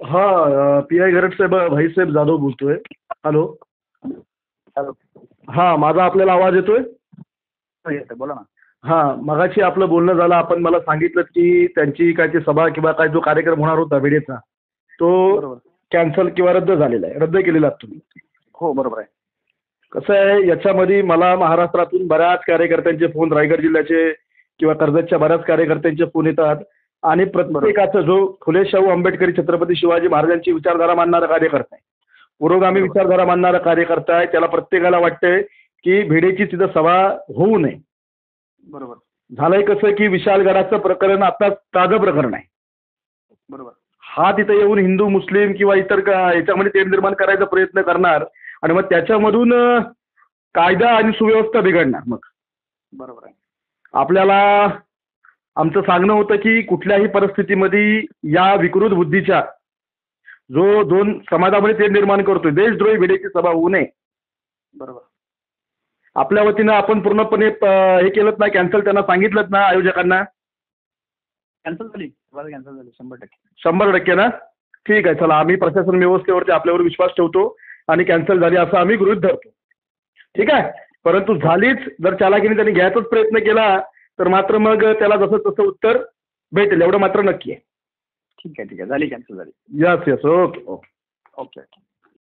हा P I Garad साहेब भाईसाहेब जाधव बोलतोय. Hello. Hello. हा माझा आपल्याला आवाज येतोय? येतोय, बोला ना. हा मगाशी आपलं बोलणं झालं. आपण मला सांगितलं की त्यांची काय ती सभा किंवा काय जो कार्यक्रम होणार होता भिडेचा तो बरोबर. कॅन्सल किंवा रद्द झालेला आहे. रद्द केलेला आहात तुम्ही. हो बरोबर आहे. कसं आहे याच्यामध्ये मला महाराष्ट्रातून बऱ्याच कार्यकर्त्यांचे फोन, रायगड जिल्ह्याचे किंवा कर्जतच्या बऱ्याच कार्यकर्त्यांचे फोन येतात आणि प्रत्येकाचा जो फुले शाहू आंबेडकरी छत्रपती शिवाजी महाराजांची विचारधारा मानणारा कार्यकर्ता आहे, पुरोगामी बरोबर. विचारधारा मानणारा कार्यकर्ता आहे, त्याला प्रत्येकाला वाटतंय की भिडेची तिथं सभा होऊ नये. बरोबर. झालंय कसं की विशालगडाचं प्रकरण आता ताजं प्रकरण आहे. बरोबर. हा तिथे येऊन हिंदू मुस्लिम किंवा इतर याच्यामध्ये तेढ निर्माण करायचा प्रयत्न करणार आणि मग त्याच्यामधून कायदा आणि सुव्यवस्था बिघडणार. मग बरोबर आहे. आपल्याला आमचं सांगणं होतं की कुठल्याही परिस्थितीमध्ये या विकृत बुद्धीच्या जो दोन समाजामध्ये तेढ निर्माण करतोय देशद्रोही भिडेची सभा होऊ नये. बरोबर. आपल्या वतीनं आपण पूर्णपणे हे केलं ना, कॅन्सल त्यांना सांगितलं ना आयोजकांना. कॅन्सल झाली, कॅन्सल झाली 100%. 100% ना. ठीक आहे, चला आम्ही प्रशासन व्यवस्थेवरती आपल्यावर विश्वास ठेवतो आणि कॅन्सल झाली असं आम्ही गृहीत धरतो. ठीक आहे. परंतु झालीच जर चालाकीने त्यांनी घ्यायचाच प्रयत्न केला तर मात्र मग त्याला जसं तसं उत्तर भेटेल एवढं मात्र नक्की आहे. ठीक आहे, ठीक आहे. झाली, कॅन्सल झाली. Yes yes. Okay okay. Okay.